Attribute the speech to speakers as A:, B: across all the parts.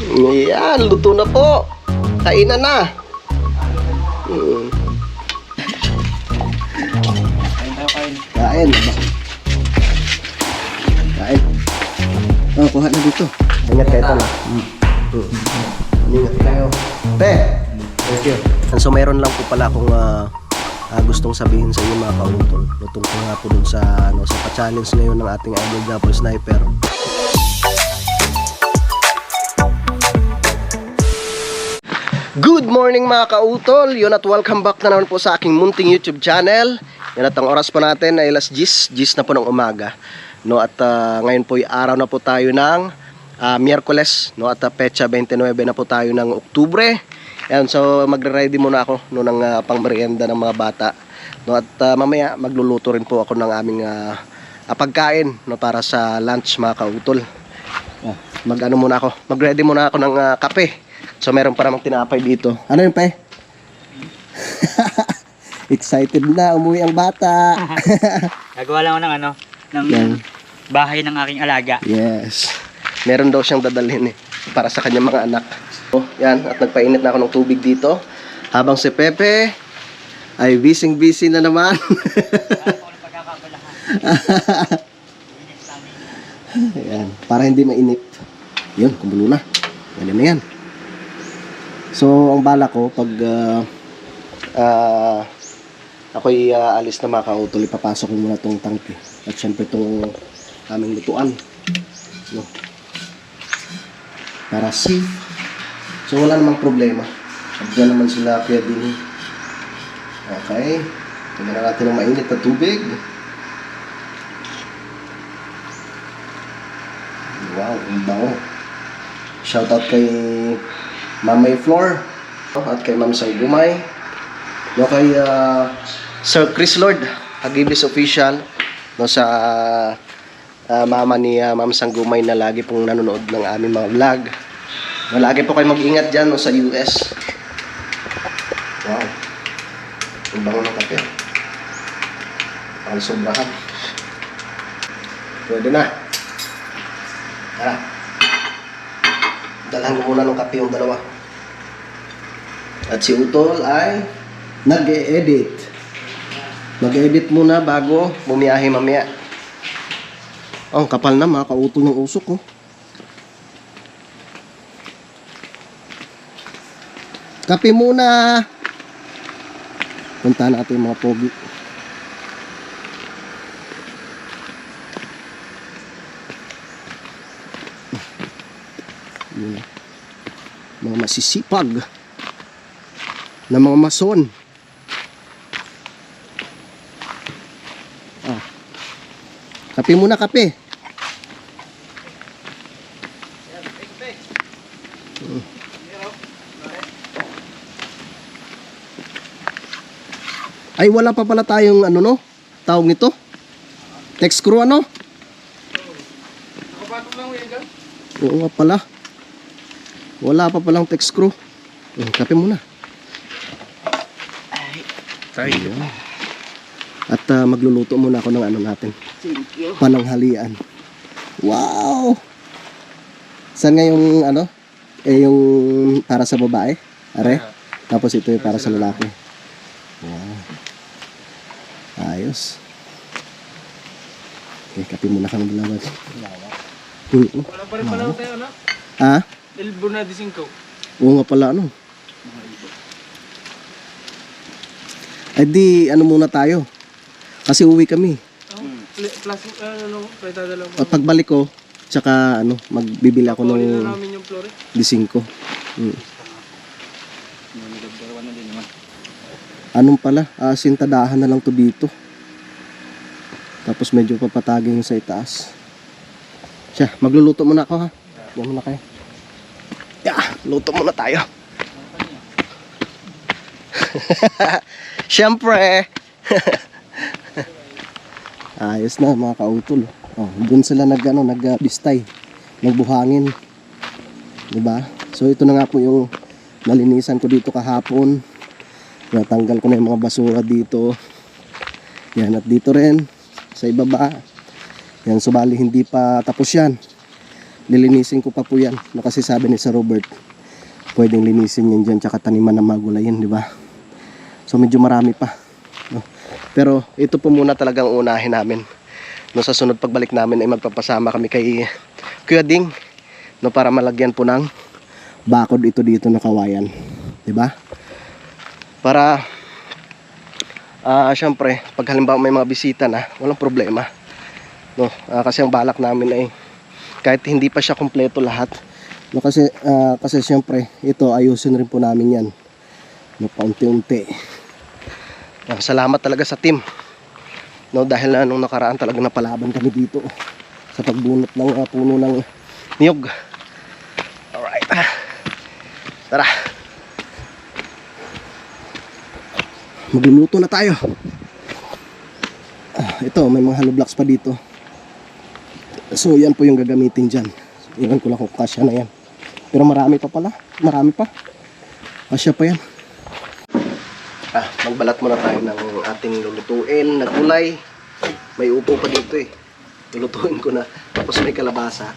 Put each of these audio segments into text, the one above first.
A: Ayan, luto na po. Kainan na. Kain. Kain. Oh, kuha na dito. Ingat kayo ito na. Ingat kayo. Te! Thank you. So mayroon lang po pala akong gustong sabihin sa inyo mga kautol. Tungkol nga po dun sa pa-challenge ngayon ng ating idol Double Sniper. Good morning mga kautol! Yun at welcome back na naman po sa aking munting YouTube channel. Yan at ang oras po natin ay alas 10 na po ng umaga. No, at ngayon po ay araw na po tayo ng Miyerkules, no, at petsa 29 na po tayo ng Oktubre. Yan, so magre-ready muna ako no, ng pangmerienda ng mga bata. No, at mamaya magluluto rin po ako ng aming pagkain no, para sa lunch mga kautol. Mag-ano muna ako, mag-ready muna ako ng kape. So meron pa namang tinapay dito. Ano yun, pe? Excited na, umuwi ang bata.
B: Nagawa lang ako ng bahay ng aking alaga.
A: Yes. Meron daw siyang dadalhin para sa kanyang mga anak. Oh, yan, at nagpainit na ako ng tubig dito. Habang si Pepe ay busy na naman. Yan, para hindi mainit. Yun, kumulo na. Ganyan na yan. So, ang bala ko, pag ako'y alis na mga kautol, ipapasok ko muna itong tangke. At syempre itong aming lutuan. No? Para safe. So, wala namang problema. Diyan naman sila kaya din. Okay. Tignan natin ng mainit na tubig. Wow, ang bango. Shoutout kay Mamay Floor at kay Ma'am Sanggumay, no, kay Sir Chris Lord Agibis Official, no, sa mama ni Ma'am Sanggumay na lagi pong nanonood ng aming mga vlog. No, lagi po kayo mag-ingat dyan no, sa US. Wow, ang bango ng kape. Ang sobrahan. Pwede na. Tara, dalhan ko muna ng kape yung dalawa. At si Utol ay nag-e-edit. Mag-e-edit muna bago bumiyahe mamaya. Oh, ang kapal na mga kautol ng usok, oh. Kape muna. Puntahan natin yung mga pogi. Mga masisipag na mga mason. Kape muna, kape. Ay, wala pa pala tayong ano, no? Tawag nito? Text screw, ano? Oo nga pala. Wala pa palang text screw. Kape muna. Sorry. At magluluto muna ako ng ano natin. Pananghalian. Wow! Saan nga yung ano? Yung para sa babae? Are? Tapos ito yung para sa lalaki. Wow. Ayos. Okay, kape muna kang dalawa.
B: Wala pa rin pala tayo, no?
A: Ha?
B: Elbo na di 5.
A: Oo nga pala, ano? Eh di, ano muna tayo? Kasi uwi kami.
B: Plastic, pwede dalawa.
A: At pagbalik ko, tsaka ano, magbibili ako ng
B: na namin yung flore.
A: di 5. Anong pala? Sintadahan na lang to dito. Tapos medyo papatagin sa itaas. Siya, magluluto muna ako, ha? Diyan muna kayo. Luto muna tayo. Siyempre. Ayos na mga kautol. Doon sila nagbistay, nagbuhangin. 'Di ba? So ito na nga po yung nalinisan ko dito kahapon. Natanggal ko na yung mga basura dito. Yan, at dito rin sa ibaba. Yan, subali hindi pa tapos yan. Lilinisin ko pa po yan. No, kasi sabi ni Sir Robert, pwedeng linisin yan dyan, tsaka taniman ng mga gulayin, di ba? So medyo marami pa. No? Pero ito po muna talagang unahin namin. No, sa sunod pagbalik namin ay magpapasama kami kay Kuya Ding, no, para malagyan po ng bakod ito dito na kawayan. Di ba? Para syempre, pag halimbawa may mga bisita na, walang problema. No, kasi ang balak namin ay kahit hindi pa siya kumpleto lahat. No, kasi syempre, ito ayusin rin po namin 'yan. No, paunti-unti. Salamat talaga sa team. No, dahil nung nakaraan talaga napalaban kami dito sa pagbunot ng puno ng niyog. Alright. Tara. Magluluto na tayo. Ito, may mga hollow blocks pa dito. So, yan po yung gagamitin dyan. So, ilan ko lang kung kasya na yan. Pero marami pa pala. Marami pa. Kasya pa yan. Magbalat muna tayo ng ating lulutuin na gulay. May upo pa dito eh. Lulutuin ko na. Tapos may kalabasa.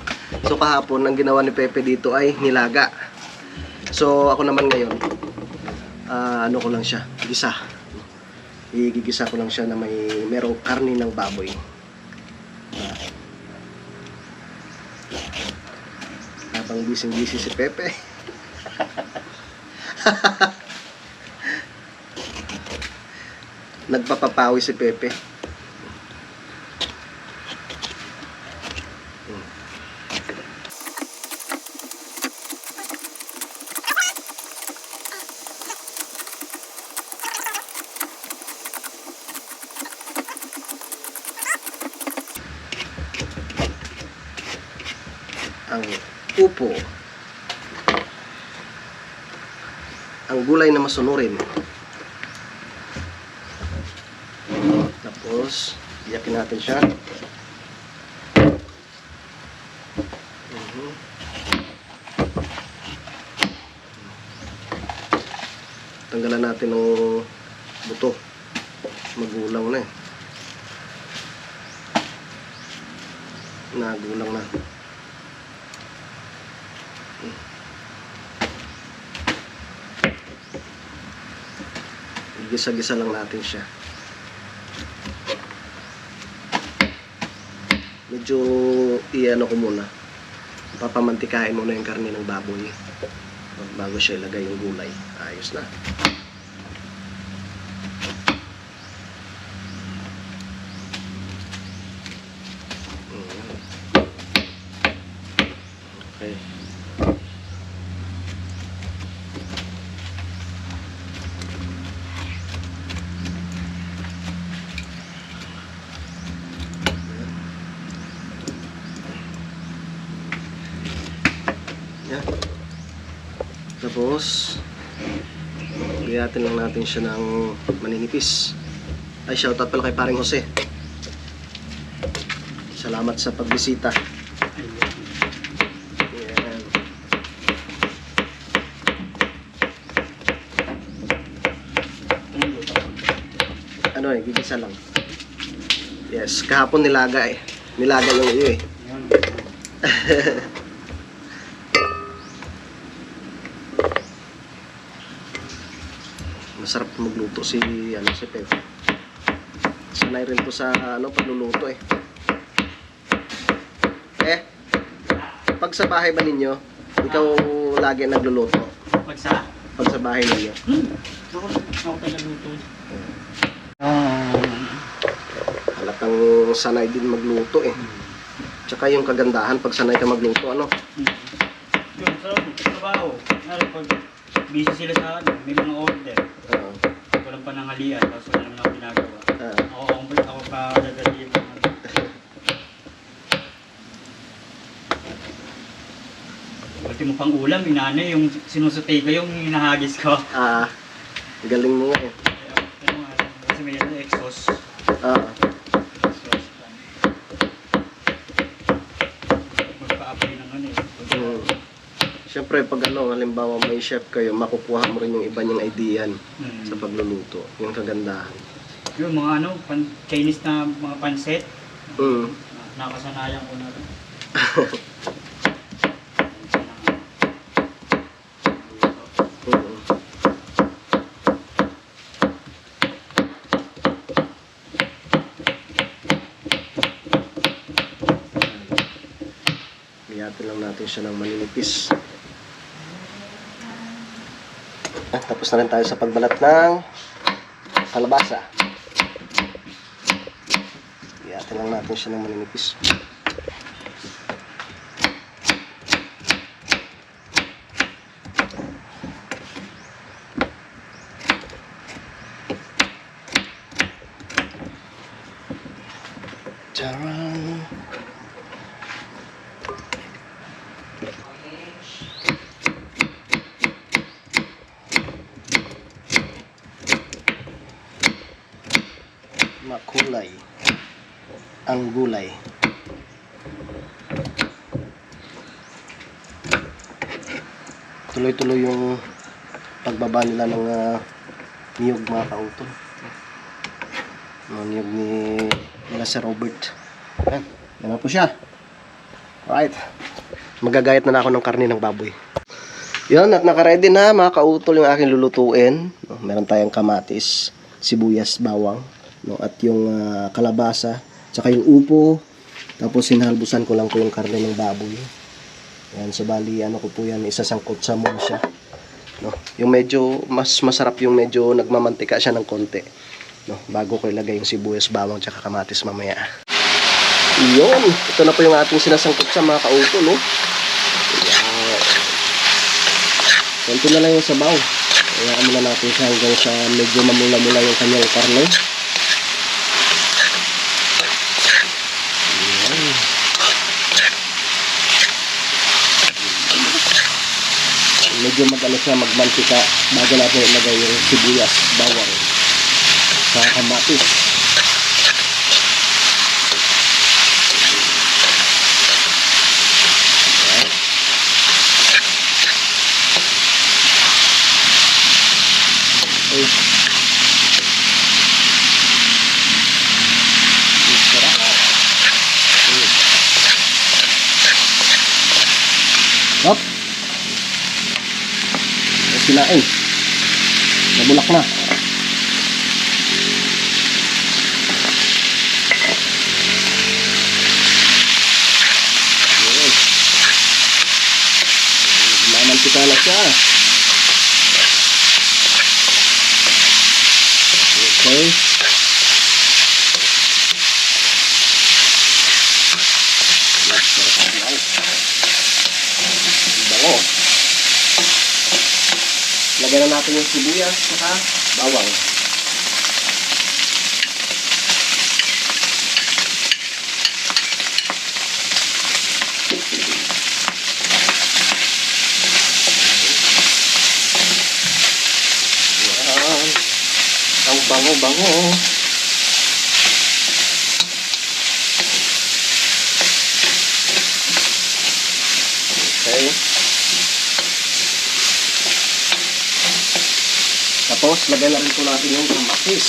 A: So, kahapon, ang ginawa ni Pepe dito ay nilaga. So, ako naman ngayon, ano ko lang siya, gisa. Igigisa ko lang siya na merong karne ng baboy. Habang bising-bisi si Pepe. Nagpapapawi si Pepe. Ang upo, ang gulay na masunurin. Tapos iyakin natin siya. Tanggalan natin ng buto, magulang na eh, nagulang na. Gisa-gisa lang natin siya. Medyo i-ano ko muna. Papamantikain muna yung karne ng baboy bago siya ilagay yung gulay. Ayos na. Okay. Yan. Tapos gayatin lang natin siya ng maninipis. Ay, shoutout pala kay paring Jose. Salamat sa pagbisita. Yan. Ano eh, gigisa lang. Yes, kahapon nilaga eh. Nilaga yung iyo eh. Masarap magluto si Pepe. Sanay rin to sa pagluluto eh. Pag sa bahay ba ninyo, ikaw lagi nagluluto?
B: Pag sa
A: bahay ninyo?
B: Ako nagluto.
A: Halatang sanay din magluto eh. Tsaka yung kagandahan pag sanay ka magluto, ano?
B: Yung sarap ng trabaho. Pag busy sila sa may mga order. Walang pananghalian, tapos wala naman ako ginagawa. Ako pa dadali. Pati mo pang ulam, inanay, yung sinusutay ko, yung hinahagis ko.
A: Galing mo nga eh.
B: Kasi may exhaust. Magpa-apply ng ano eh.
A: Siyempre pag halimbawa may chef kayo, makukuha mo rin yung iba niyang idea sa pagluluto. Yung kagandahan.
B: Yung mga Chinese na mga pansit.
A: Mm.
B: Nakasanayan ko na rin.
A: natin siya ng maninipis. Tapos na rin tayo sa pagbalat ng kalabasa. Iatin lang natin siya ng maninipis. Charan. Makulay ang gulay. Tuloy-tuloy yung pagbaba nila ng niyog mga kautol. Niyog ni nila si Robert. Yan na po siya. Alright. Magagayat na ako ng karne ng baboy. Yan, at nakaready na mga kautol yung aking lulutuin. No, meron tayong kamatis, sibuyas, bawang, no, at yung kalabasa, tsaka yung upo. Tapos sinalbusan ko lang po yung karne ng baboy. Yan, so bali ano ko po yan, isasangkot sa muna siya. No, yung medyo mas masarap yung medyo nagmamantika siya ng konti. No, bago ko ilagay yung sibuyas, bawang, tsaka kamatis mamaya. Iyon, ito na po yung ating sinasangkot sa mga kautol, no. Yan. Konti na lang yung sabaw. Hayaan muna natin siya hanggang sa medyo mamula-mula yung kanyang karne. Medyo mag-ano siya, magmantika bago natin ilagay yung sibuyas, bawang, sa kamatis. Okay. Sarap. Hop. Sinain. Nabulak na. Mamantika na siya. Okay. Bango. Lagyan na natin yung sibuyas saka bawang. Yan. Ang bango-bango. Okay. Tapos, lagay na rin po natin yung kamatis.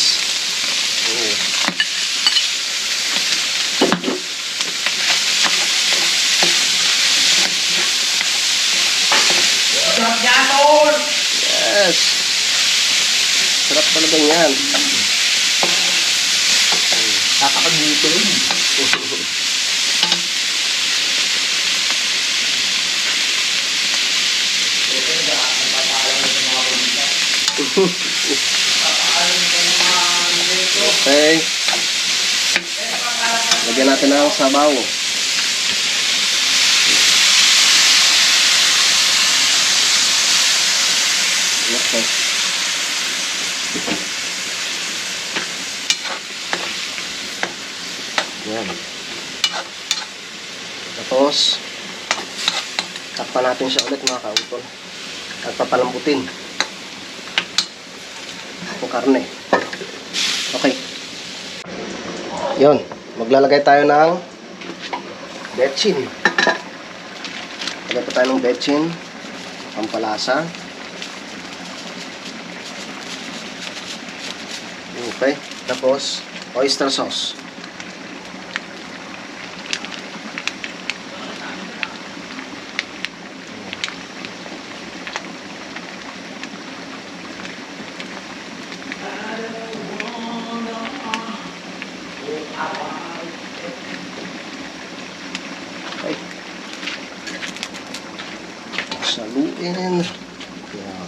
A: Yes! Sarap talaga yan.
B: Kakakabuto yun.
A: Okay. Lagyan natin ng sabaw. Okay. Yan. Tapos, takpan natin siya ulit mga kautol. At papalambutin ang karne. Okay. Yun. Maglalagay tayo ng betchin. Lagay pa tayo ng betchin. Pampalasa. Okay. Tapos, oyster sauce. Okay. Saluin. Yan.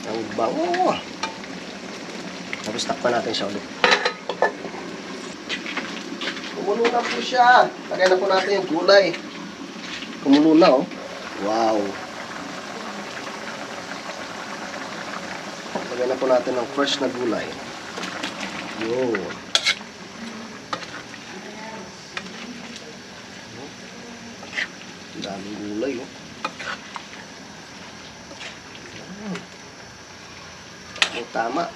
A: Ang bango. Tapos takpan natin siya ulit. Kumulo na po siya. Lagay na po natin yung gulay. Kumulo na, oh. Wow. Lagay na po natin ng fresh na gulay. Yun. Daming gulay, oh. Oh, tama.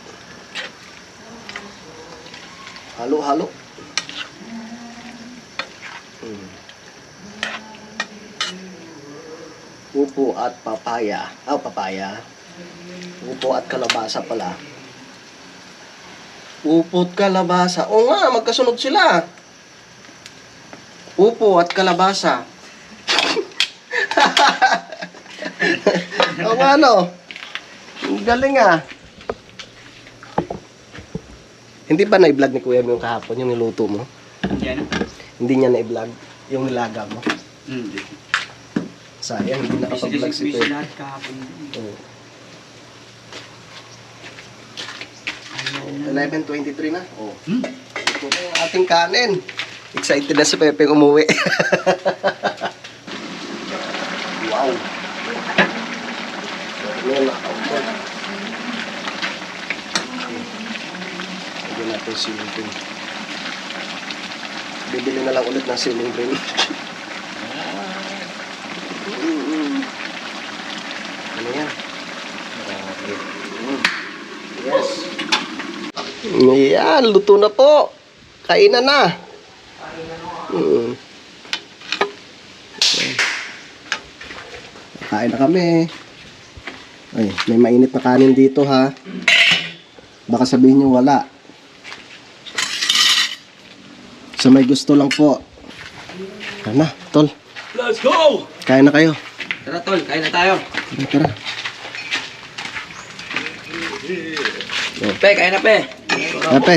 A: Halo-halo. Upo at papaya. Papaya. Upo at kalabasa pala. Upo at kalabasa. Oo nga, magkasunod sila. Upo at kalabasa. Oo nga, no? Ang galing, ah. Hindi ba na-vlog ni Kuya mo yung kahapon, yung niluto mo?
B: Yan.
A: Hindi niya na-vlog yung nilaga mo.
B: Hindi.
A: Sayang, hindi nakapag-vlog si
B: Busy
A: Kuya.
B: lahat kahapon.
A: Oo. 11:23 na. Oh. Ito na yung ating kanin. Excited na si Pepe umuwi. Wow. Ano na ako? Lagyan natin ceiling ring. Bibili na lang ulit ng ceiling ring. Ano yan? Yes. Ayan, luto na po. Kainan na. Kain na kami. Ay, may mainit na kanin dito, ha. Baka sabihin nyo wala. Sa may gusto lang po. Kain na, tol.
B: Let's go!
A: Kain na kayo.
B: Tara tol, kain na tayo.
A: Tara.
B: Pe, kain na pe.
A: Pepe.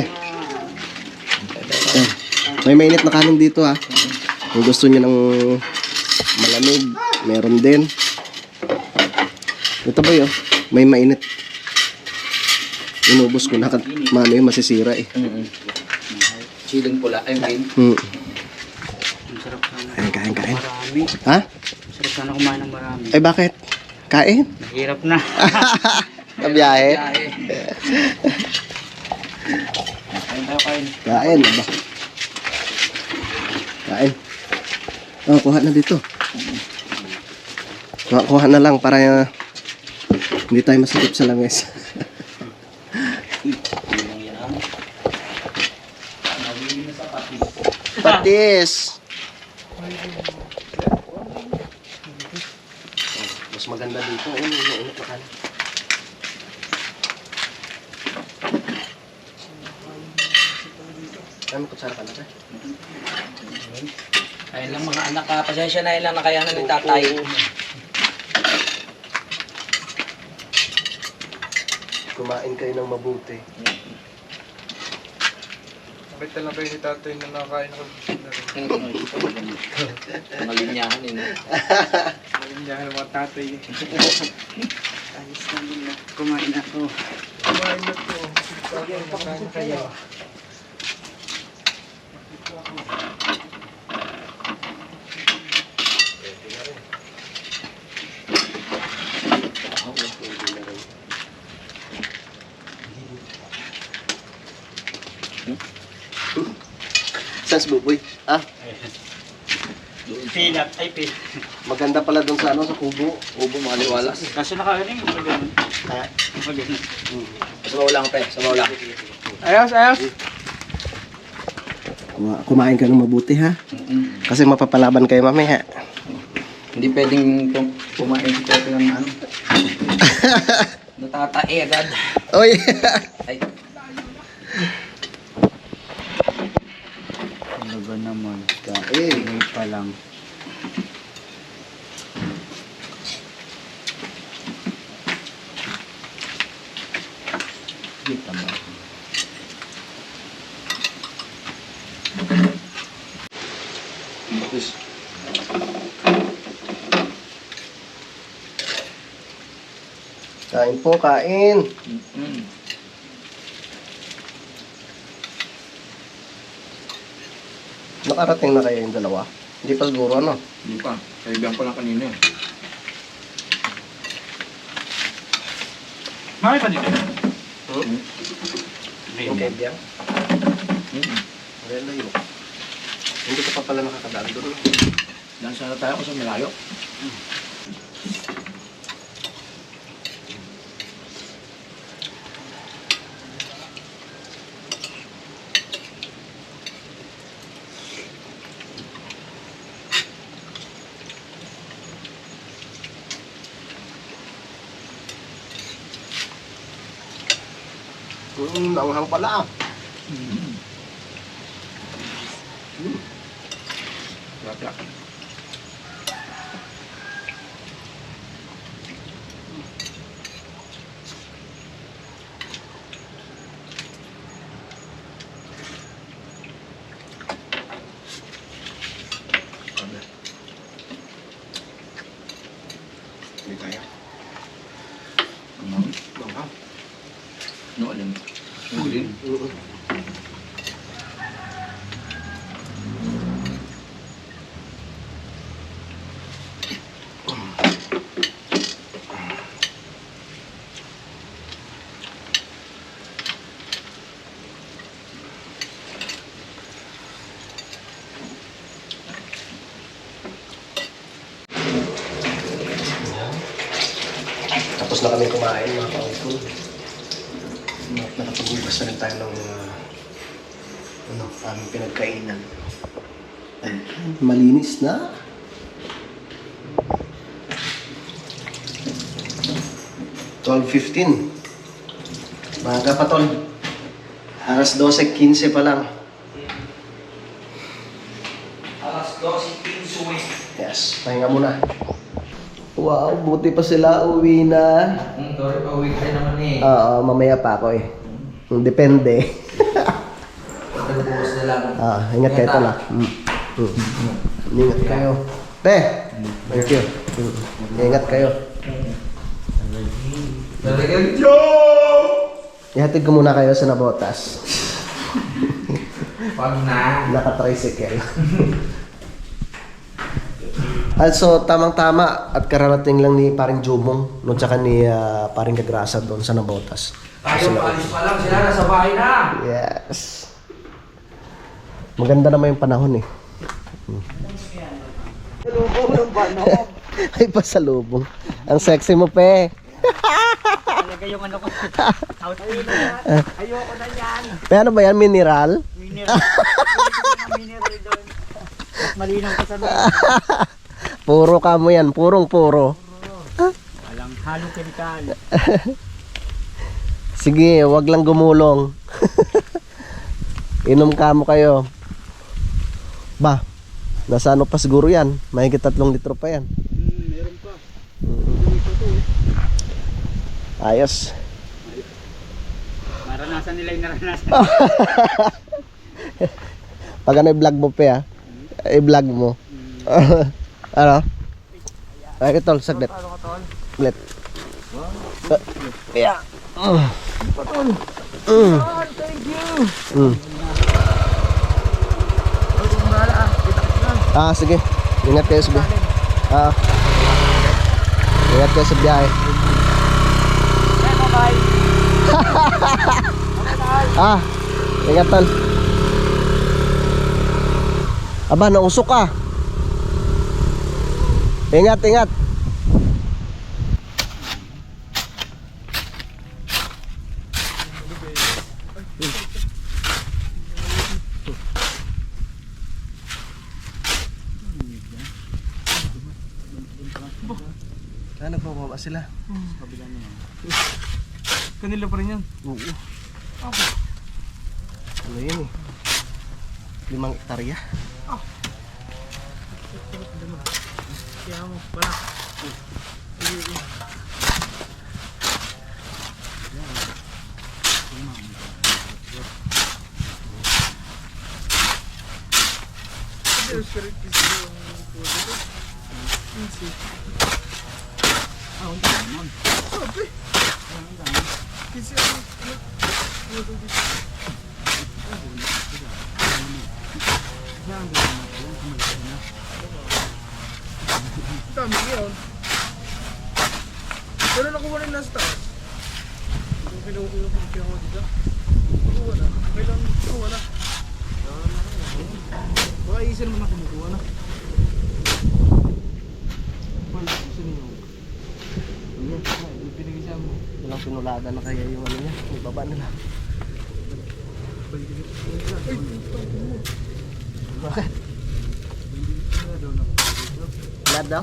A: May mainit na kanin dito, ha. Kung gusto niyo ng malamig, meron din. Ito ba yun? May mainit. Inubos ko na. Mami, masisira eh.
B: Chilling pula, ayun din.
A: Hmm.
B: Ang sarap sana.
A: Kain.
B: Marami.
A: Ha?
B: Sarap sana kumain ng marami.
A: Eh, bakit? Kain?
B: Mahirap na.
A: Kabiyahe?
B: Kain tayo, kain.
A: Kain. Aba. Kain. Oh, kuha na dito. Kuha na lang para hindi tayo masikip sa langis. Patis. Mas maganda dito. Ayun, mainit na kanin. Ano, kutsara ka na ba?
C: Ayun lang mga anak, pasensya na ilang nakayanan ni tatay.
A: Kumain kayo ng mabuti.
D: Bakit lang kayo ni tatay na nakain ako na rin?
C: Mga linyahan eh. No?
D: Malinyahan ng mga tatay.
B: Ayos na din na. Kumain ako.
D: Kumain na po. Nakain na kayo.
A: Sans buboy. Ah,
B: Pilap, ay pilap.
A: maganda pala doon sa ano, sa kubo.
C: Ubo, maliwalas.
B: Kaso nakakaling, magano'n.
A: Ha?
B: Magano'n.
C: Sabaw lang, pe. Sabaw lang.
D: Ayos, ayos.
A: Kumain ka ng mabuti, ha? Kasi mapapalaban kayo mamaya.
C: Hindi pwedeng kumain si Pepe ng ano. Natatae agad.
A: Oy.
C: Ay,
B: Talaga naman.
A: Kain.
B: Ngayon pa lang. Dito mo.
C: Butis.
A: Kain po, kain. Nakarating na kayo yung dalawa? Hindi pa siguro, ano?
C: Hindi pa. Kaibigan ko lang kanina eh.
B: Marami pa dito.
A: Okay, Biang.
C: Mm.
A: Relo yun. Hindi ka pa pala nakakadaan doon.
C: Dan sana tayo kung sa malayo.
A: Nanghang pala.
C: Lapyak.
A: Hindi kaya. Nanghang.
C: No, alam. Nagulin.
A: Tapos na kami kumain mga kaupol. Nakapag-ugas na rin tayo ng aming pinagkainan. Ay, malinis na. $12:15. Maga pa, tol. Alas 12:15 pa lang.
C: Alas 12:15.
A: Yes, pahinga muna. Wow, buti pa sila uwi na.
C: Sorry, pauwi ka naman eh.
A: Oo, mamaya pa ako eh. Depende.
C: Pagkabukas na lang.
A: Ingat kayo tala. Ingat kayo. Te! Thank you. Ingat kayo.
C: Talagang Joe!
A: Ihatid ko muna kayo sa Nabotas.
C: Pag na.
A: Naka-tricycle. Also, tamang-tama at kararating lang ni paring Jumong no, tsaka ni paring Kagrasa doon sa Nabotas.
C: Tayo paalis pa lang sila, nasa bahay na.
A: Yes. Maganda naman yung panahon eh.
B: Salubong ng banog.
A: Ay, pasalubong. Ang sexy mo, pe.
B: Talaga yung ano ko. Ayoko na yan.
A: Pe, ano ba yan? Mineral?
B: Mineral. Mineral doon. Mas malinaw ka sa mga.
A: Puro ka mo yan. Purong-puro.
B: Walang halong kemikal.
A: Sige, wag lang gumulong. Inom ka mo kayo. Ba, nasa ano pa siguro yan? Mahigit 3 litro pa yan.
B: Meron pa.
A: Ayos.
B: Maranasan nila yung naranasan.
A: Pag ano i-vlog mo pa i-vlog mo. Ano? Ay, tol, saglit. Saglit. Yeah.
B: Thank you.
A: Sige. Ingat kayo sa biyahe. Ingat kayo sa biyahe.
B: Bye-bye.
A: Ingat tol. Aba, nausok ka. Ingat, ingat. Nagbababa sila.
D: Kanila pa rin yan.
A: Oo. Ano yun eh? 5 hektarya.
D: Kaya mo pala. There's correct piece yung photo. Easy.
B: Ah, hindi naman.
D: Sabi. Kasi ang photo dito. Dami yun. Pero nakuha rin nasa taas. Yung pinukuha ko dito. Nakuha na. Kailan nakuha na. Baka isa naman ako kumukuha na. Wala, gusto niyo. Yung pinigay siya mo.
A: Walang pinulada na kaya yung ano niya. Yung baba nila.
D: Ay,
A: Bakit? Lahat daw?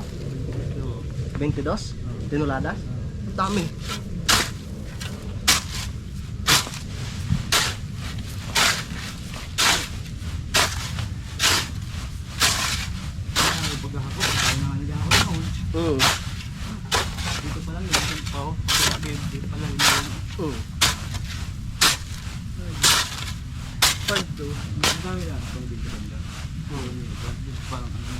A: 22? Tinulada? Ang dami.
B: Dito pa lang yung pao. Dito pa lang yung
D: five daw.
B: ang dami yan. Pag dito pa lang. Dito pa lang ano.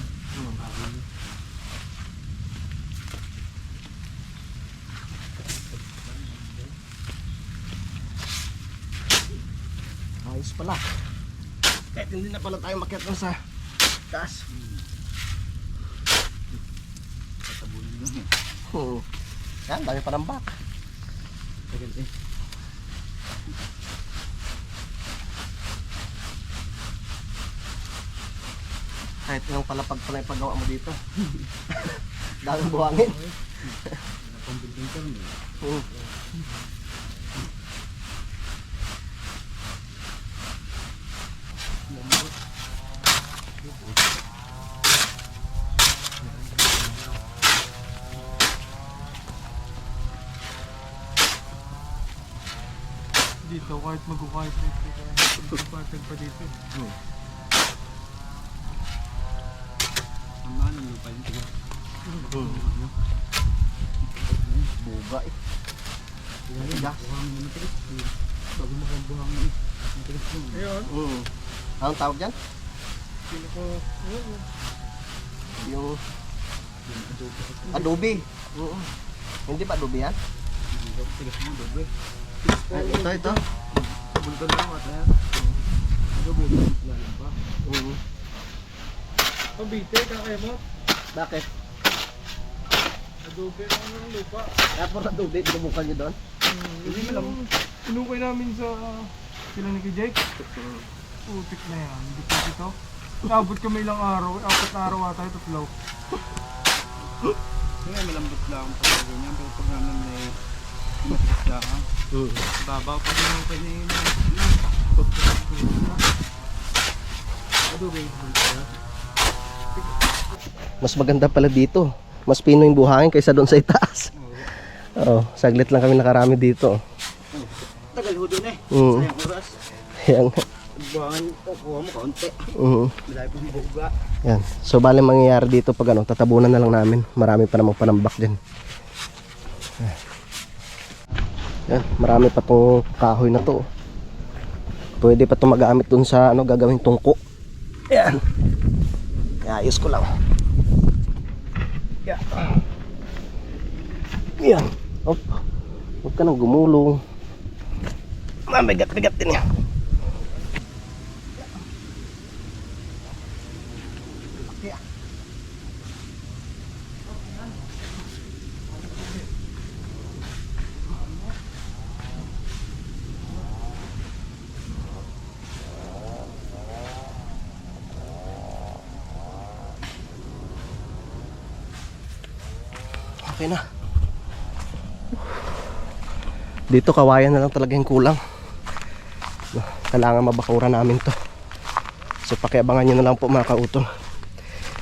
A: Ayos pala. Kahit hindi na pala tayo makiat lang sa taas.
B: Tatabunin lang eh.
A: Yan, dami pa ng bak.
B: Tagal eh.
A: Kahit yung palapag pala yung paggawa mo dito. Daming buhangin.
B: Pambilding ka rin eh.
D: Dito, kahit mag-kahit dito. Mag-patag pa dito.
B: Ang mahal ng lupa yung tiga.
A: Buga eh. Gas.
B: Buhangin na matigas. Bago makabuhangin eh. Matigas yun.
D: Ayun.
A: Anong tawag dyan?
D: Sino ko?
A: Yung adobe. Hindi ba adobe yan?
B: Tigas mo, doble.
A: Ito.
B: Bulkan lang at yan. Doble, lalang pa.
D: Pabite, kakaya mo.
A: Bakit?
D: Adobe lang ng lupa.
A: Kaya po adobe, binubukan nyo doon?
D: Hindi mo lang. Inukay namin sa sila ni Jake. Putik na yan. Hindi pa ito. Abot kami ilang araw. 4 araw ata ito. Tatlo.
B: Kaya malambot lang ang pagkaganyan. Pero pag naman may matigas lang. Babaw pag naman pa niya yun. Adobe.
A: Mas maganda pala dito. Mas pino yung buhangin kaysa doon sa itaas. Oo, saglit lang kami nakarami dito.
B: Tagal ho doon eh.
A: Mm.
B: Sayang oras.
A: Yan.
B: Buhangan ko, kuha mo kaunti. Malay pong buga.
A: Yan. So bale mangyayari dito pag ano, tatabunan na lang namin. Marami pa namang panambak din. Yan, marami pa tong kahoy na to. Pwede pa itong magamit dun sa ano, gagawing tungko. Yan. Ayos ko lang. Yan. Yan. Hop. Huwag ka nang gumulong. Mabigat-bigat din yan. Okay na. Dito kawayan na lang talaga yung kulang. Kailangan mabakuran namin to. So pakiabangan nyo na lang po mga kautol.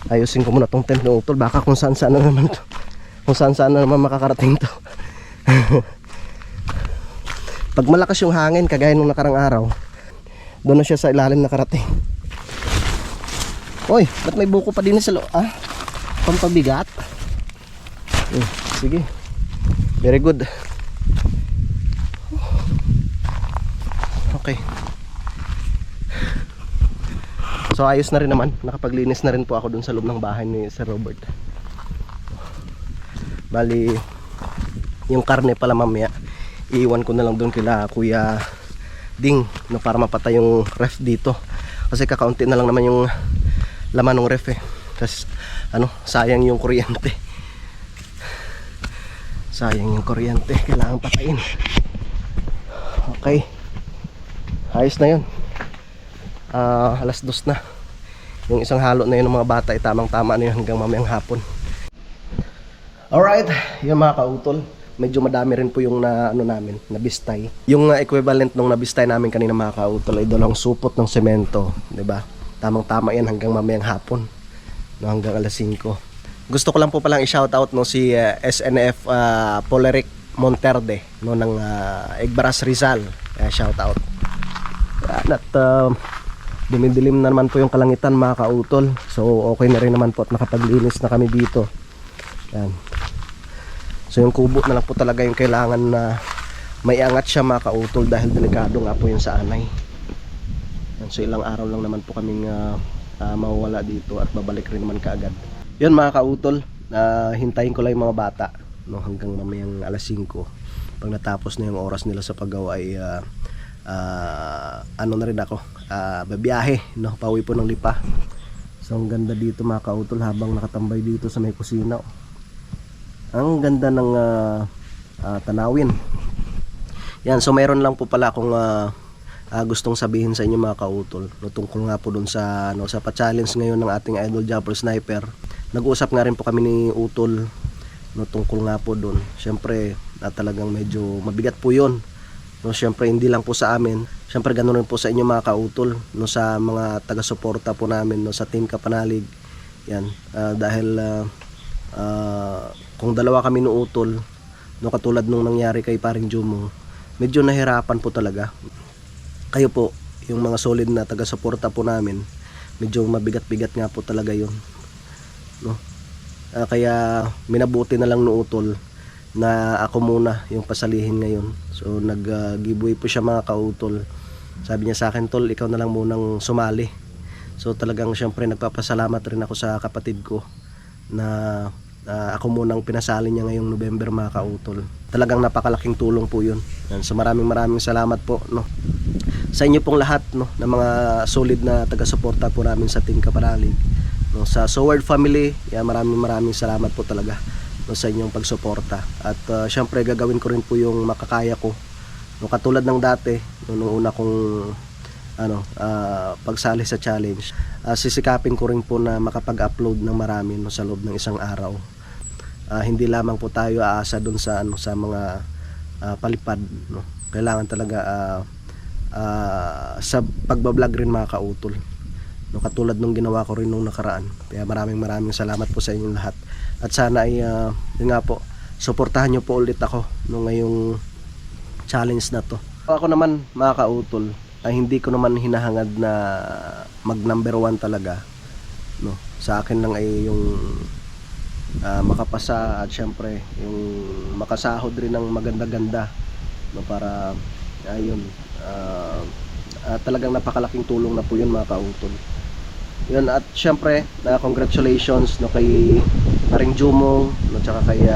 A: Ayusin ko muna tong tent ng utol. Baka kung saan saan na naman to. Kung saan saan na naman makakarating to. Pag malakas yung hangin kagaya nung nakarang araw, doon na siya sa ilalim nakarating. Oy, ba't may buko pa din sa loob? Ah, pampabigat. Sige. Very good. Okay. So ayos na rin naman, nakapaglinis na rin po ako dun sa loob ng bahay ni Sir Robert. Bali, yung karne pala mamaya iiwan ko na lang dun kila Kuya Ding, no, para mapatay yung ref dito. Kasi kakaunti na lang naman yung laman ng ref eh. Kasi sayang yung kuryente. Sayang yung kuryente, kailangan patayin. Okay, ayos na yun. Alas 2 na. Yung isang halo na yun ng mga bata ay tamang tama na yun hanggang mamayang hapon. Alright, yung mga kautol, medyo madami rin po yung namin, nabistay. Yung equivalent nung nabistay namin kanina mga kautol ay dalawang supot ng semento, 'di ba? Tamang tama yan hanggang mamayang hapon, no, hanggang alas 5. Gusto ko lang po palang i-shoutout no si SNF Poleric Monterde, no, ng Egbaras Rizal. Shoutout. At dumidilim na naman po yung kalangitan mga kautol. So okay na rin naman po at nakapaglinis na kami dito. Yan. So yung kubo na lang po talaga yung kailangan na may angat siya mga kautol dahil delikado nga po yung sa anay. Yan. So ilang araw lang naman po kaming mawawala dito at babalik rin naman kaagad. Yun mga kautol, hintayin ko lang yung mga bata, no, hanggang mamayang alas 5. Pag natapos na yung oras nila sa paggawa ay na rin ako, babiyahe, no, pauwi po ng Lipa. So ang ganda dito mga kautol habang nakatambay dito sa may kusina. Ang ganda ng tanawin. Yan, so mayroon lang po pala akong gustong sabihin sa inyo mga kautol, no, tungkol nga po dun sa sa pa-challenge ngayon ng ating idol Jumper Sniper. Nag-uusap nga rin po kami ni Utol, no, tungkol nga po dun. Siyempre talagang medyo mabigat po yun, no, siyempre hindi lang po sa amin, siyempre ganoon rin po sa inyo mga kautol, no, sa mga taga-suporta po namin, no, sa Team Kapanalig. Yan, dahil kung dalawa kami no Utol, no, katulad nung nangyari kay Paring Jumo, medyo nahirapan po talaga. Kayo po, yung mga solid na taga-suporta po namin, medyo mabigat-bigat nga po talaga yun, no. Kaya minabuti na lang no Utol na ako muna yung pasalihin ngayon. So nag-giveaway po siya mga kautol. Sabi niya sa akin, Tol, ikaw na lang munang sumali. So talagang syempre nagpapasalamat rin ako sa kapatid ko na ako munang pinasali niya ngayong November mga kautol. Talagang napakalaking tulong po yun. Yan, so maraming salamat po, no, sa inyo pong lahat, no, na mga solid na taga-suporta po namin sa Team Kapanalig, no, sa Soward family. Yan, maraming salamat po talaga, no, sa inyong pagsuporta. At syempre gagawin ko rin po yung makakaya ko, no, katulad ng dati, no, nung una kong pagsali sa challenge. Sisikapin ko rin po na makapag-upload ng marami, no, sa loob ng isang araw. Hindi lamang po tayo aasa dun sa sa mga palipad, no. Kailangan talaga sa pagbablog rin mga kautol, no, katulad nung ginawa ko rin nung nakaraan. Kaya maraming salamat po sa inyong lahat. At sana ay yun nga po, suportahan nyo po ulit ako no, ngayong challenge na to. Ako naman mga kautol, hindi ko naman hinahangad na mag number 1 talaga, no. Sa akin lang ay yung makapasa at syempre yung makasahod rin ng maganda-ganda, no, para ayun, talagang napakalaking tulong na po yun mga kautol. Yun, at syempre congratulations, no, kay Paring Jumo, no, tsaka kay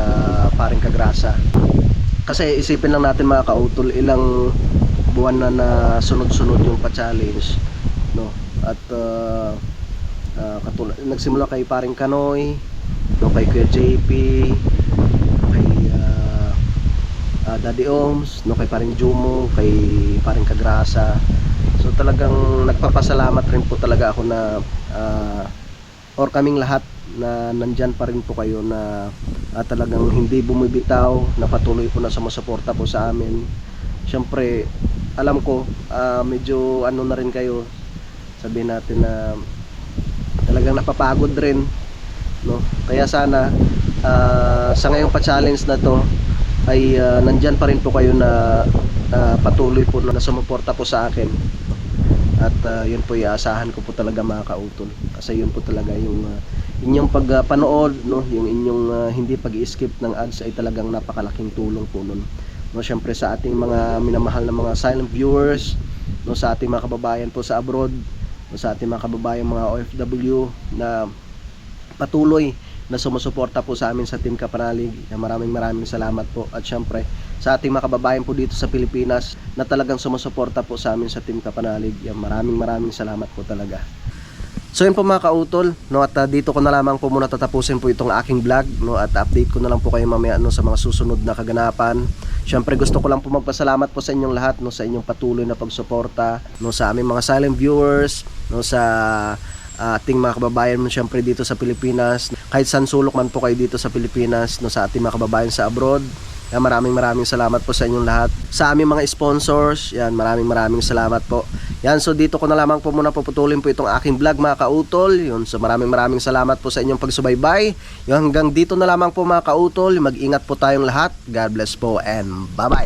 A: Paring Kagrasa. Kasi isipin lang natin mga kautol, ilang buwan na sunod-sunod yung pa-challenge, no. At katulad nagsimula kay Paring Kanoy, no, kay Kuya JP, kay Daddy Oms, no, kay Paring Jumo, kay Paring Kagrasa. So talagang nagpapasalamat rin po talaga ako na or kaming lahat na nandyan pa rin po kayo, na talagang hindi bumibitaw, na patuloy po na sumusuporta po sa amin. Siyempre alam ko medyo na rin kayo, sabihin natin na talagang napapagod rin, no. Kaya sana sa ngayong pa-challenge na to ay nandyan pa rin po kayo na patuloy po na sumuporta po sa akin. At yun po iaasahan ko po talaga mga kautol, kasi yun po talaga yung inyong pagpanood, no, yung inyong hindi pag-i-skip ng ads ay talagang napakalaking tulong po nun, no. Syempre sa ating mga minamahal na mga silent viewers, no, sa ating mga kababayan po sa abroad, sa ating mga kababayang mga OFW na patuloy na sumusuporta po sa amin sa Team Kapanalig. Maraming salamat po. At syempre sa ating mga kababayan po dito sa Pilipinas na talagang sumusuporta po sa amin sa Team Kapanalig. Maraming salamat po talaga. So yun po mga kautol, no, at dito ko na lamang po muna tatapusin po itong aking vlog, no, at update ko na lang po kayo mamaya, no, sa mga susunod na kaganapan. Syempre gusto ko lang po magpasalamat po sa inyong lahat, no, sa inyong patuloy na pagsuporta, no, sa aming mga silent viewers, no, sa ating mga kababayan syempre dito sa Pilipinas, kahit saan sulok man po kayo dito sa Pilipinas, no, sa ating mga kababayan sa abroad. Yan, maraming salamat po sa inyong lahat. Sa aming mga sponsors, yan, maraming salamat po. Yan, so dito ko na lamang po muna puputulin po itong aking vlog mga kautol. Yun, so maraming salamat po sa inyong pagsubaybay. Yung hanggang dito na lamang po mga kautol. Mag-ingat po tayong lahat. God bless po and bye-bye.